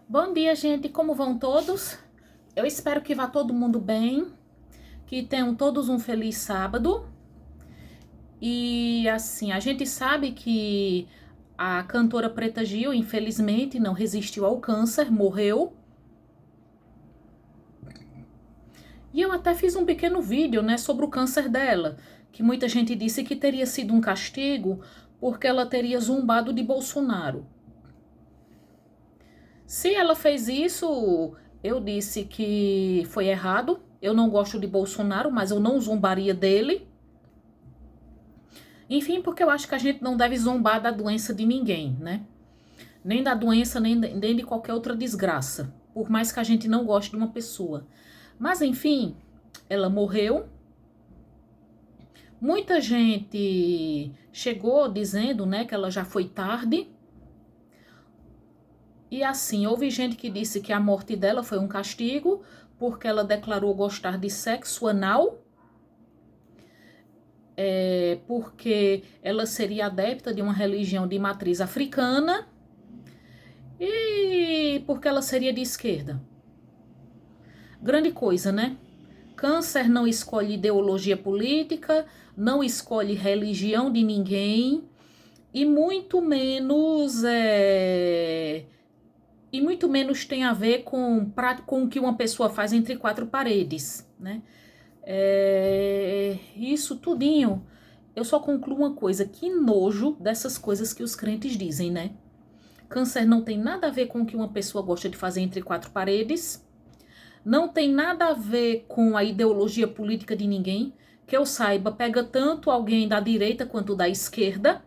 Bom dia, gente. Como vão todos? Eu espero que vá todo mundo bem, que tenham todos um feliz sábado. E assim, a gente sabe que a cantora Preta Gil, infelizmente, não resistiu ao câncer, morreu. E eu até fiz um pequeno vídeo, né, sobre o câncer dela, que muita gente disse que teria sido um castigo porque ela teria zombado de Bolsonaro. Se ela fez isso, eu disse que foi errado. Eu não gosto de Bolsonaro, mas eu não zombaria dele. Enfim, porque eu acho que a gente não deve zombar da doença de ninguém, né? Nem da doença, nem de qualquer outra desgraça. Por mais que a gente não goste de uma pessoa. Mas, enfim, ela morreu. Muita gente chegou dizendo, né, que ela já foi tarde. E assim, houve gente que disse que a morte dela foi um castigo porque ela declarou gostar de sexo anal, porque ela seria adepta de uma religião de matriz africana e porque ela seria de esquerda. Grande coisa, né? Câncer não escolhe ideologia política, não escolhe religião de ninguém e muito menos tem a ver com o que uma pessoa faz entre quatro paredes, né? Isso tudinho. Eu só concluo uma coisa, que nojo dessas coisas que os crentes dizem, né? Câncer não tem nada a ver com o que uma pessoa gosta de fazer entre quatro paredes, não tem nada a ver com a ideologia política de ninguém, que eu saiba, pega tanto alguém da direita quanto da esquerda.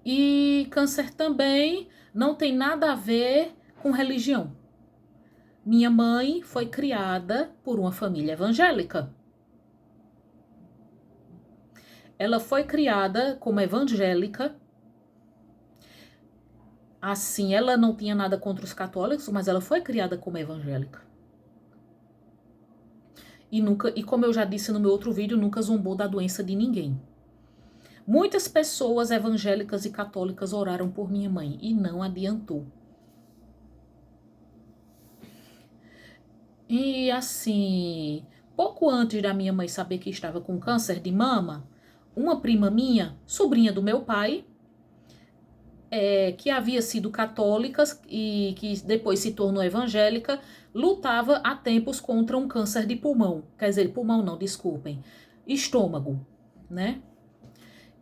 E câncer também não tem nada a ver com religião. Minha mãe foi criada por uma família evangélica. Ela foi criada como evangélica. Assim, ela não tinha nada contra os católicos, mas ela foi criada como evangélica. E como eu já disse no meu outro vídeo, nunca zombou da doença de ninguém. Muitas pessoas evangélicas e católicas oraram por minha mãe e não adiantou. E assim, pouco antes da minha mãe saber que estava com câncer de mama, uma prima minha, sobrinha do meu pai, que havia sido católica e que depois se tornou evangélica, lutava há tempos contra um câncer de pulmão. Quer dizer, pulmão não, desculpem, estômago, né?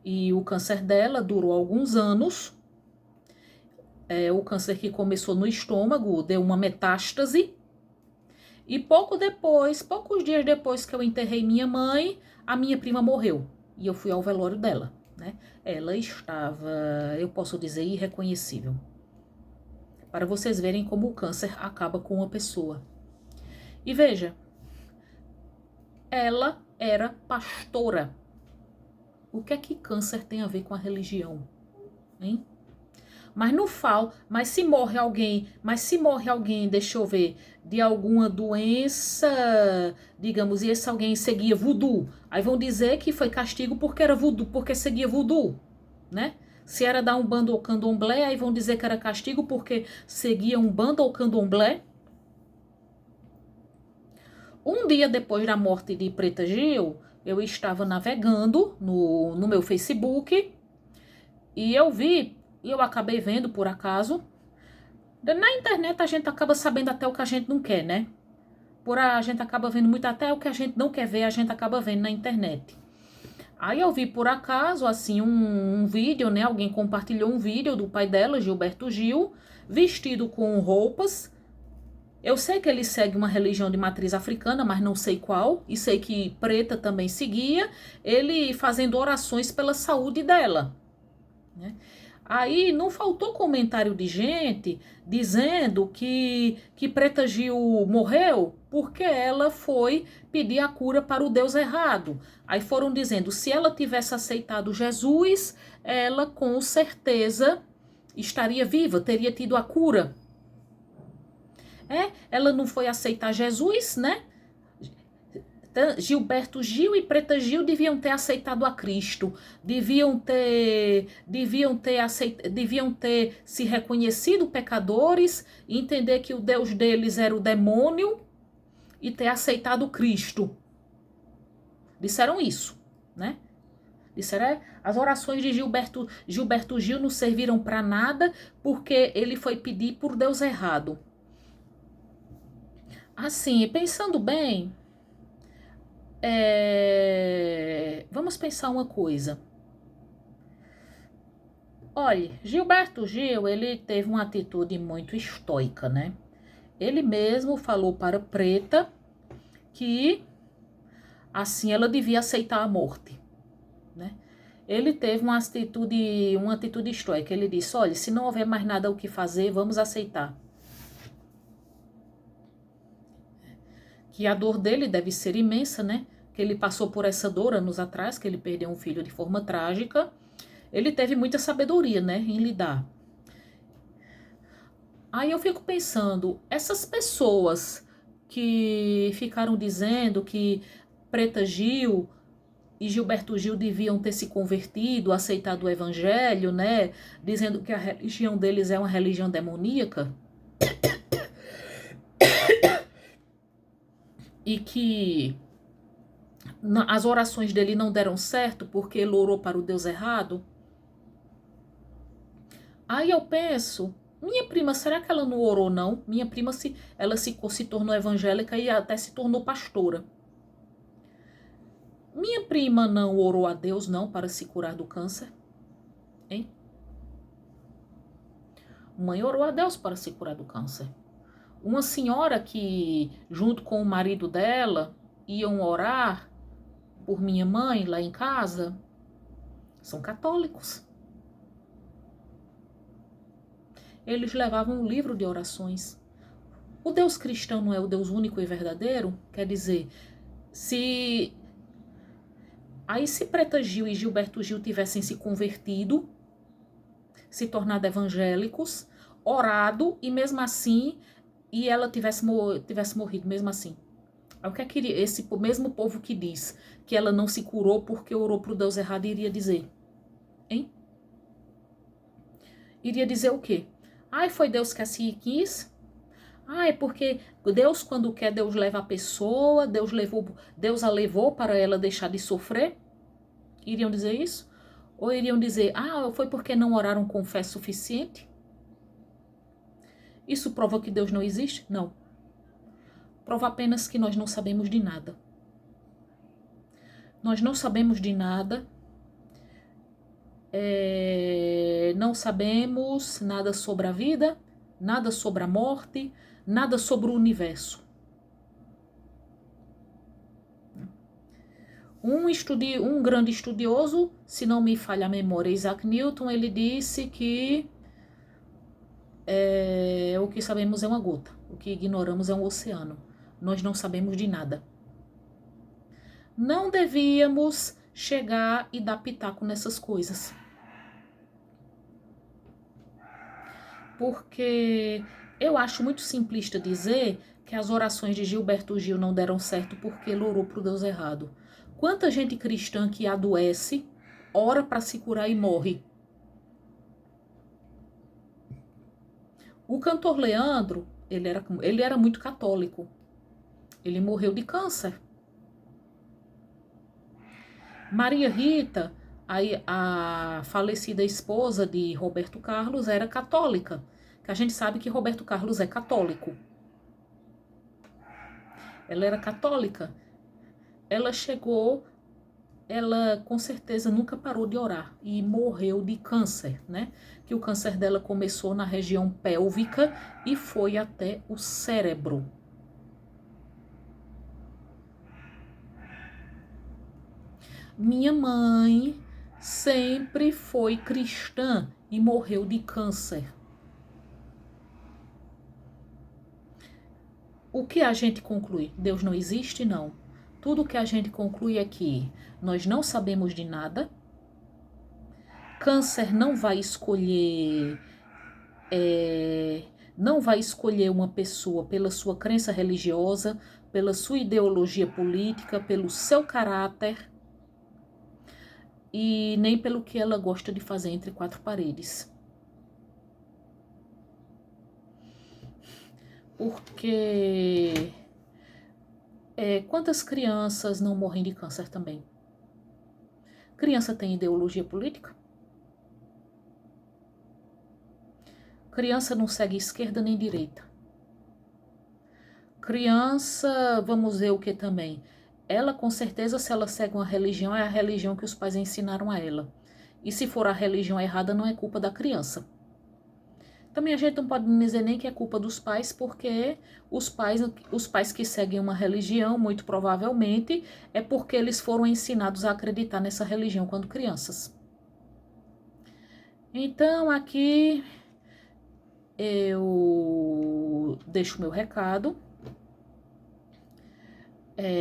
E o câncer dela durou alguns anos. O câncer que começou no estômago deu uma metástase. E poucos dias depois que eu enterrei minha mãe, a minha prima morreu. E eu fui ao velório dela, né? Ela estava, eu posso dizer, irreconhecível. Para vocês verem como o câncer acaba com uma pessoa. E veja, ela era pastora. O que é que câncer tem a ver com a religião, hein? Mas se morre alguém, deixa eu ver, de alguma doença, digamos, e esse alguém seguia voodoo, aí vão dizer que foi castigo porque era voodoo, porque seguia voodoo, né? Se era da Umbanda ou Candomblé, aí vão dizer que era castigo porque seguia Umbanda ou Candomblé. Um dia depois da morte de Preta Gil, eu estava navegando no meu Facebook e eu acabei vendo por acaso. Na internet a gente acaba sabendo até o que a gente não quer, né? A gente acaba vendo muito até o que a gente não quer ver, a gente acaba vendo na internet. Aí eu vi por acaso, assim, um vídeo, né? Alguém compartilhou um vídeo do pai dela, Gilberto Gil, vestido com roupas. Eu sei que ele segue uma religião de matriz africana, mas não sei qual. E sei que Preta também seguia. Ele fazendo orações pela saúde dela, né? Aí não faltou comentário de gente dizendo que Preta Gil morreu porque ela foi pedir a cura para o Deus errado. Aí foram dizendo, se ela tivesse aceitado Jesus, ela com certeza estaria viva, teria tido a cura. Ela não foi aceitar Jesus, né? Gilberto Gil e Preta Gil deviam ter aceitado a Cristo, deviam ter se reconhecido pecadores, entender que o Deus deles era o demônio e ter aceitado Cristo. Disseram isso, né? Disseram, as orações de Gilberto Gil não serviram para nada porque ele foi pedir por Deus errado. Assim, pensando bem, vamos pensar uma coisa. Olha, Gilberto Gil, ele teve uma atitude muito estoica, né? Ele mesmo falou para Preta que assim ela devia aceitar a morte, né? Ele teve uma atitude estoica. Ele disse, olha, se não houver mais nada o que fazer, vamos aceitar. Que a dor dele deve ser imensa, né? Que ele passou por essa dor anos atrás, que ele perdeu um filho de forma trágica. Ele teve muita sabedoria, né, em lidar. Aí eu fico pensando, essas pessoas que ficaram dizendo que Preta Gil e Gilberto Gil deviam ter se convertido, aceitado o evangelho, né, dizendo que a religião deles é uma religião demoníaca, e que as orações dele não deram certo porque ele orou para o Deus errado. Aí eu penso, minha prima, será que ela não orou não? Minha prima, ela se tornou evangélica e até se tornou pastora. Minha prima não orou a Deus não para se curar do câncer? Hein? Mãe orou a Deus para se curar do câncer. Uma senhora que, junto com o marido dela, iam orar por minha mãe lá em casa, são católicos. Eles levavam um livro de orações. O Deus cristão não é o Deus único e verdadeiro? Quer dizer, se Preta Gil e Gilberto Gil tivessem se convertido, se tornado evangélicos, orado, e mesmo assim, e ela tivesse morrido mesmo assim. O que é que esse mesmo povo que diz que ela não se curou porque orou para o Deus errado iria dizer? Hein? Iria dizer o quê? Ai, foi Deus que assim quis? Ai, porque Deus, quando quer, Deus leva a pessoa, Deus a levou para ela deixar de sofrer? Iriam dizer isso? Ou iriam dizer, foi porque não oraram com fé suficiente? Isso prova que Deus não existe? Não. Prova apenas que nós não sabemos de nada. Nós não sabemos de nada. Não sabemos nada sobre a vida, nada sobre a morte, nada sobre o universo. Um grande estudioso, se não me falha a memória, Isaac Newton, ele disse que o que sabemos é uma gota, o que ignoramos é um oceano. Nós não sabemos de nada. Não devíamos chegar e dar pitaco nessas coisas. Porque eu acho muito simplista dizer que as orações de Gilberto Gil não deram certo porque ele orou para o Deus errado. Quanta gente cristã que adoece, ora para se curar e morre. O cantor Leandro, ele era muito católico. Ele morreu de câncer. Maria Rita, a falecida esposa de Roberto Carlos, era católica. Que a gente sabe que Roberto Carlos é católico. Ela era católica. Ela com certeza nunca parou de orar e morreu de câncer, né? Que o câncer dela começou na região pélvica e foi até o cérebro. Minha mãe sempre foi cristã e morreu de câncer. O que a gente conclui? Deus não existe? Não. Tudo que a gente conclui é que nós não sabemos de nada. Câncer não vai escolher uma pessoa pela sua crença religiosa, pela sua ideologia política, pelo seu caráter e nem pelo que ela gosta de fazer entre quatro paredes. Porque quantas crianças não morrem de câncer também? Criança tem ideologia política? Criança não segue esquerda nem direita. Criança, vamos ver o que também. Ela, com certeza, se ela segue uma religião, é a religião que os pais ensinaram a ela. E se for a religião errada, não é culpa da criança. Também a gente não pode dizer nem que é culpa dos pais, porque os pais que seguem uma religião, muito provavelmente, é porque eles foram ensinados a acreditar nessa religião quando crianças. Então, aqui eu deixo meu recado.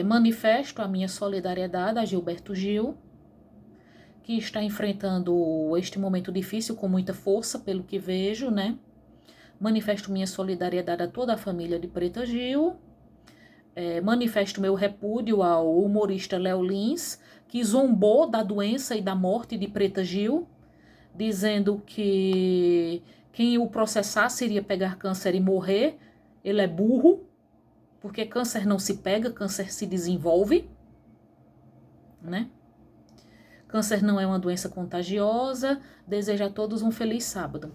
Manifesto a minha solidariedade a Gilberto Gil, que está enfrentando este momento difícil com muita força, pelo que vejo, né? Manifesto minha solidariedade a toda a família de Preta Gil. Manifesto meu repúdio ao humorista Léo Lins, que zombou da doença e da morte de Preta Gil, dizendo que quem o processasse iria pegar câncer e morrer. Ele é burro, porque câncer não se pega, câncer se desenvolve, né? Câncer não é uma doença contagiosa. Desejo a todos um feliz sábado.